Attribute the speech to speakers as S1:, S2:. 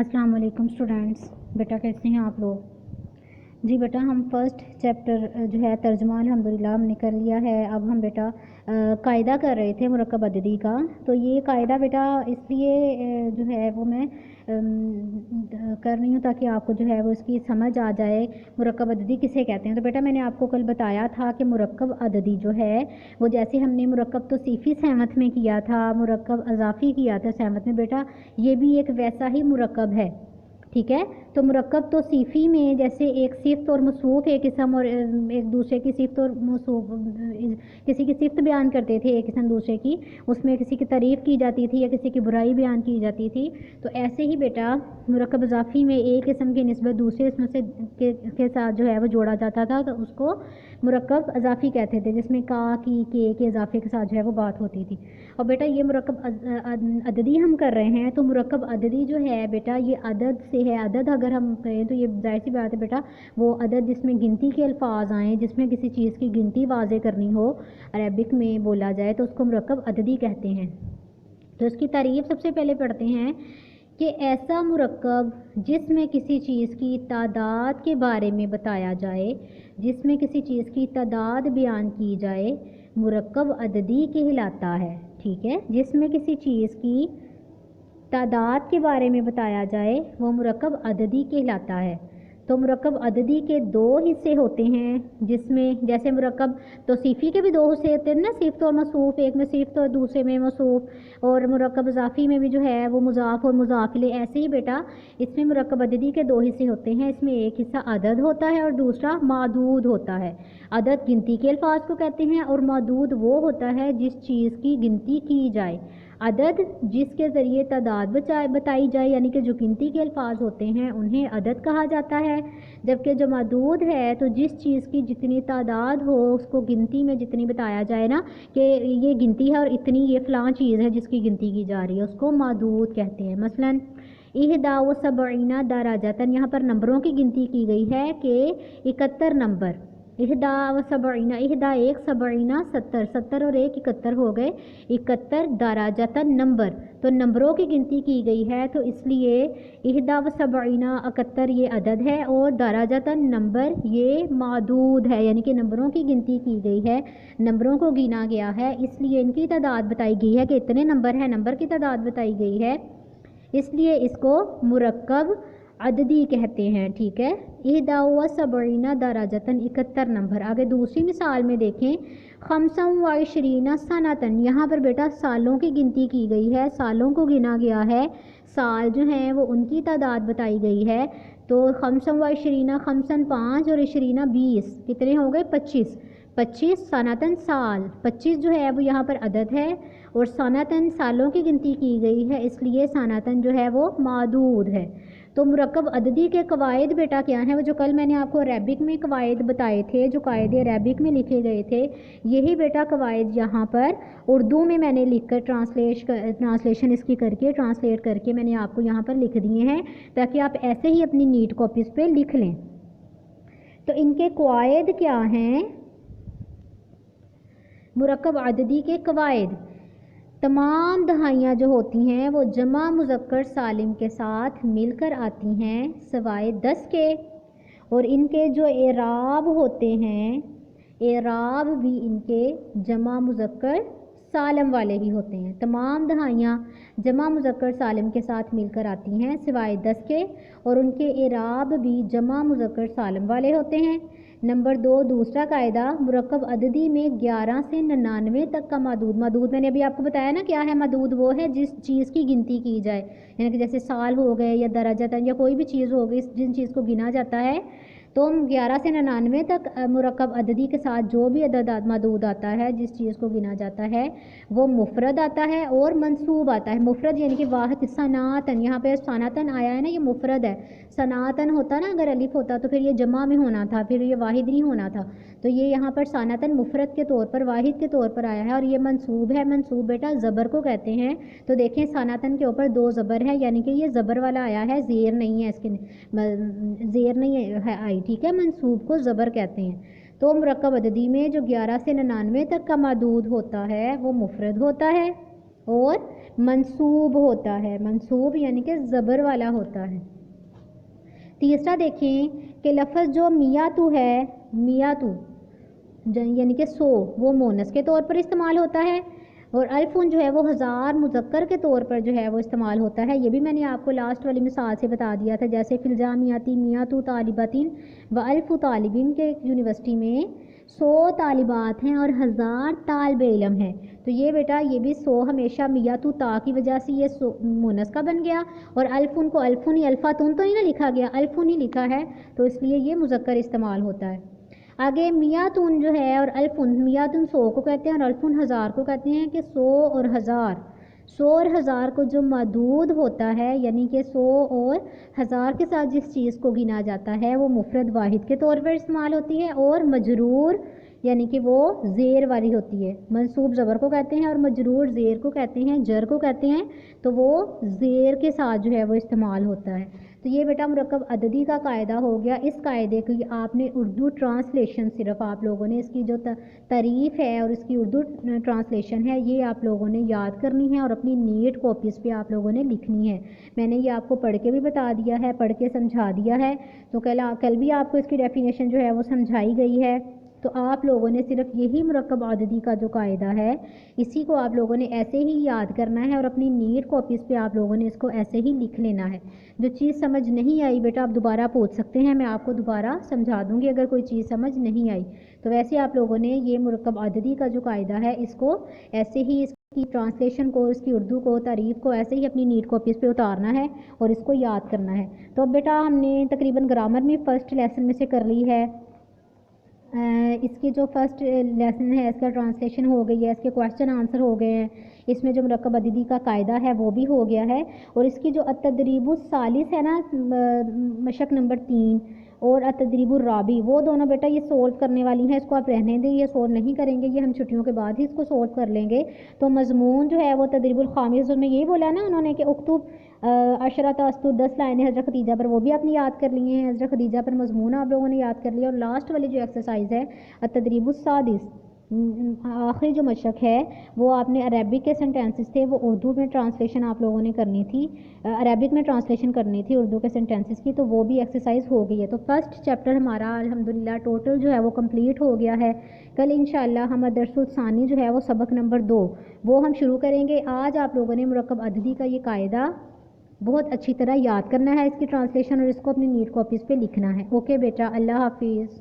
S1: अस्सलाम वालेकुम स्टूडेंट्स। बेटा कैसे हैं आप लोग? जी बेटा, हम फर्स्ट चैप्टर जो है तर्जुमा अल्हम्दुलिल्लाह हमने कर लिया है। अब हम बेटा कायदा कर रहे थे मुरक्कब अददी का। तो ये कायदा बेटा इसलिए जो है वो मैं कर रही हूँ ताकि आपको जो है वो इसकी समझ आ जाए मुरक्कब अददी किसे कहते हैं। तो बेटा मैंने आपको कल बताया था कि मुरक्कब अददी जो है वो जैसे हमने मुरक्कब तो सीफ़ी सहमत में किया था, मुरक्कब अज़ाफ़ी किया था सहमत में, बेटा ये भी एक वैसा ही मुरक्कब है। ठीक है, तो मुरक्कब तो सीफ़ी में जैसे एक सिफ़्त और मौसूफ़ एक किस्म और एक दूसरे की सिफ़्त और मौसूफ़ किसी की सिफ़्त बयान करते थे एक किस्म दूसरे की, उसमें किसी की तारीफ़ की जाती थी या किसी की बुराई बयान की जाती थी। तो ऐसे ही बेटा मुरक्कब इज़ाफ़ी में एक किस्म की निस्बत दूसरे इसमें से के साथ जो है वो जोड़ा जाता था, तो उसको मुरक्कब इज़ाफ़ी कहते थे, जिसमें का की के इजाफे के साथ जो है वो बात होती थी। और बेटा ये मुरक्कब अददी हम कर रहे हैं, तो मुरक्कब अददी जो है बेटा ये अदद से है। अदद अगर हम कहें तो ये जाहिर सी बात है बेटा, वो अदद जिसमें गिनती के अल्फाज आएँ, जिसमें किसी चीज़ की गिनती वाज़े करनी हो, अरबिक में बोला जाए तो उसको मुरक्कब अददी कहते हैं। तो इसकी तारीफ़ सबसे पहले पढ़ते हैं कि ऐसा मुरक्कब जिसमें किसी चीज़ की तादाद के बारे में बताया जाए, जिसमें किसी चीज़ की तादाद बयान की जाए, मुरक्कब अददी कहलाता है। ठीक है, जिसमें किसी चीज़ की तादाद के बारे में बताया जाए वो मुरक्कब अददी कहलाता है। तो मुरक्कब अददी के दो हिस्से होते हैं, जिसमें जैसे मुरक्कब तो सीफ़ी के भी दो हिस्से होते हैं ना, सिफ़्त और मौसूफ़, एक में सिफ़्त और दूसरे में मौसूफ़। और मुरक्कब इज़ाफ़ी में भी जो है वो मुज़ाफ़ और मुज़ाफ़ इलैह। ऐसे ही बेटा इसमें मुरक्कब अददी के दो हिस्से होते हैं, इसमें एक हिस्सा अदद होता है और दूसरा मादूद होता है। अदद गिनती के अल्फाज को कहते हैं और मादूद वो होता है जिस चीज़ की गिनती की जाए। अदद जिसके ज़रिए तादाद बताई जाए, यानी कि जो गिनती के अल्फाज होते हैं उन्हें अदद कहा जाता है। जबकि जो मादूद है तो जिस चीज़ की जितनी तादाद हो उसको गिनती में जितनी बताया जाए ना कि ये गिनती है और इतनी ये फ़लाँ चीज़ है जिसकी गिनती की जा रही है, उसको मादूद कहते हैं। मसलन इहदा व सबईना दराजतन, यहाँ पर नंबरों की गिनती की गई है कि 71 नंबर। इहदा व सबईना, इहदा एक, सबईना 70, 70 और एक 71 हो गए 71 दराजतन नंबर। तो नंबरों की गिनती की गई है, तो इसलिए इहदा व सबईना 71 ये अदद है और दराजतन नंबर ये मादूद है, यानी कि नंबरों की गिनती की गई है, नंबरों को गिना गया है, इसलिए इनकी तादाद बताई गई है कि इतने नंबर है, नंबर की तादाद बताई गई है, इसलिए इसको मुरक्कब अददी कहते हैं। ठीक है, इहदा व सबईना दराजतन 71 नंबर। आगे दूसरी मिसाल में देखें, खमसम व इशरीना सनातन, यहाँ पर बेटा सालों की गिनती की गई है, सालों को गिना गया है, साल जो हैं वो उनकी तादाद बताई गई है। तो खमसम व इशरीना, खमसन 5 और इशरीना 20, कितने हो गए 25, 25 सनातन साल, 25 जो है वो यहाँ पर अदद है और सनातन सालों की गिनती की गई है, इसलिए सनातन जो है वो मादूद है। तो मुरक्कब अददी के कवायद बेटा क्या हैं, वो जो कल मैंने आपको अरबिक में कवायद बताए थे, जो कायदे अरबिक में लिखे गए थे, यही बेटा कवायद यहाँ पर उर्दू में मैंने लिख कर ट्रांसलेशन इसकी करके ट्रांसलेट करके मैंने आपको यहाँ पर लिख दिए हैं, ताकि आप ऐसे ही अपनी नीट कॉपीज़ पे लिख लें। तो इनके कवायद क्या हैं, मुरक्कब अददी के कवायद, तमाम दहाइयाँ जो होती हैं वो जमा मुज़क्कर सालिम के साथ मिलकर आती हैं सिवाय 10 के, और इनके जो एराब होते हैं, एराब भी इनके जमा मुज़क्कर सालिम वाले ही होते हैं। तमाम दहाइयाँ जमा मुज़क्कर सालिम के साथ मिलकर आती हैं सिवाय 10 के, और उनके एराब भी जमा मुज़क्कर सालिम वाले होते हैं। नंबर 2, दूसरा कायदा, मुरक्कब अददी में 11 से 99 तक का मदूद, मदूद मैंने अभी आपको बताया ना क्या है मदूद, वो है जिस चीज़ की गिनती की जाए, यानी कि जैसे साल हो गए या दराजतन या कोई भी चीज़ हो गई जिन चीज़ को गिना जाता है। तो 11 से 99 तक मुरक्कब अददी के साथ जो भी अदद मदूद आता है, जिस चीज़ को गिना जाता है, वो मुफरद आता है और मंसूब आता है। मुफरद यानी कि वाहिद, सनातन, यहाँ पे सनातन आया है ना, ये मुफरद है। सनातन होता ना अगर अलिफ होता तो फिर ये जमा में होना था, फिर ये वाहिद नहीं होना था, तो ये यहाँ पर सनातन मुफरद के तौर पर, वाहिद के तौर पर आया है। और ये मंसूब है, मंसूब बेटा ज़बर को कहते हैं। तो देखें सनातन के ऊपर 2 ज़बर है, यानी कि ये ज़बर वाला आया है, ज़ेर नहीं है, इसके ज़ेर नहीं है आई। ठीक है, मंसूब को ज़बर कहते हैं। तो मुरक्कब अददी में जो 11 से 99 तक का मदूद होता है वो मुफरद होता है और منصوب ہوتا ہے، منصوب یعنی کہ زبر والا ہوتا ہے۔ تیسرا دیکھیں کہ لفظ جو میاتو ہے، میاتو یعنی کہ 100 وہ مونس کے طور پر استعمال ہوتا ہے، اور الفن جو ہے وہ 1000 مذکر کے طور پر جو ہے وہ استعمال ہوتا ہے۔ یہ بھی میں نے آپ کو لاسٹ والی مثال سے بتا دیا تھا، جیسے فی الجامعاتی میاتو طالباتن و الف طالبین کے یونیورسٹی میں 100 طالبات ہیں اور 1000 طالب علم ہیں، تو یہ بیٹا یہ بھی 100 ہمیشہ میاتو تا کی وجہ سے یہ مونس کا بن گیا، اور الفن کو الفن ہی الفاتن تو نہیں نہ لکھا گیا، الفن ہی لکھا ہے، تو اس لیے یہ مذکر استعمال ہوتا ہے۔ آگے میاتن جو ہے اور الفن، میاتن 100 کو کہتے ہیں اور الفن 1000 کو کہتے ہیں، کہ 100 اور 1000، 100 اور 1000 کو جو معدود ہوتا ہے، یعنی کہ 100 اور 1000 کے ساتھ جس چیز کو گنا جاتا ہے وہ مفرد واحد کے طور پر استعمال ہوتی ہے، اور مجرور یعنی کہ وہ زیر والی ہوتی ہے۔ منصوب زبر کو کہتے ہیں اور مجرور زیر کو کہتے ہیں، جر کو کہتے ہیں، تو وہ زیر کے ساتھ جو ہے وہ استعمال ہوتا ہے۔ تو یہ بیٹا مرکب عددی کا قاعدہ ہو گیا۔ اس قاعدے کی آپ نے اردو ٹرانسلیشن صرف آپ لوگوں نے اس کی جو تعریف ہے اور اس کی اردو ٹرانسلیشن ہے یہ آپ لوگوں نے یاد کرنی ہے اور اپنی نیٹ کاپیز پہ آپ لوگوں نے لکھنی ہے۔ میں نے یہ آپ کو پڑھ کے بھی بتا دیا ہے، پڑھ کے سمجھا دیا ہے، تو کل بھی آپ کو اس کی ڈیفینیشن جو ہے وہ سمجھائی گئی ہے۔ تو آپ لوگوں نے صرف یہی مرکب عددی کا جو قاعدہ ہے اسی کو آپ لوگوں نے ایسے ہی یاد کرنا ہے اور اپنی نیٹ کاپیز پہ آپ لوگوں نے اس کو ایسے ہی لکھ لینا ہے۔ جو چیز سمجھ نہیں آئی بیٹا آپ دوبارہ پوچھ سکتے ہیں، میں آپ کو دوبارہ سمجھا دوں گی اگر کوئی چیز سمجھ نہیں آئی۔ تو ویسے آپ لوگوں نے یہ مرکب عددی کا جو قاعدہ ہے اس کو ایسے ہی، اس کی ٹرانسلیشن کو، اس کی اردو کو، تعریف کو ایسے ہی اپنی نیٹ کاپیز پہ اتارنا ہے اور اس کو یاد کرنا ہے۔ تو اب بیٹا ہم نے تقریباً گرامر میں فرسٹ لیسن میں سے کر لی ہے، اس کی جو فرسٹ لیسن ہے اس کا ٹرانسلیشن ہو گئی ہے، اس کے کویشچن آنسر ہو گئے ہیں، اس میں جو مرکب عددی کا قاعدہ ہے وہ بھی ہو گیا ہے، اور اس کی جو التدریب الثالث ہے نا مشق نمبر 3 اور التدریب الرابع، وہ دونوں بیٹا یہ سولو کرنے والی ہیں، اس کو آپ رہنے دیں، یہ سولو نہیں کریں گے، یہ ہم چھٹیوں کے بعد ہی اس کو سولو کر لیں گے۔ تو مضمون جو ہے وہ تدریب الخامس میں یہی بولا نا انہوں نے کہ اکتب عشرۃ اسطر 10 لائنیں حضرت خدیجہ پر، وہ بھی آپ نے یاد کر لی ہیں، حضرت خدیجہ پر مضمون آپ لوگوں نے یاد کر لیا، اور لاسٹ والی جو ایکسرسائز ہے التدریب السادس، آخری جو مشق ہے وہ آپ نے عربک کے سینٹینسز تھے وہ اردو میں ٹرانسلیشن آپ لوگوں نے کرنی تھی، عربک میں ٹرانسلیشن کرنی تھی اردو کے سینٹینسز کی، تو وہ بھی ایکسرسائز ہو گئی ہے۔ تو فرسٹ چیپٹر ہمارا الحمدللہ ٹوٹل جو ہے وہ کمپلیٹ ہو گیا ہے۔ کل انشاءاللہ ہم درس الثانی جو ہے وہ سبق نمبر 2 وہ ہم شروع کریں گے۔ آج آپ لوگوں نے مرکب عددی کا یہ قاعدہ بہت اچھی طرح یاد کرنا ہے، اس کی ٹرانسلیشن، اور اس کو اپنی نیٹ کاپیز پہ لکھنا ہے۔ اوکے بیٹا، اللہ حافظ۔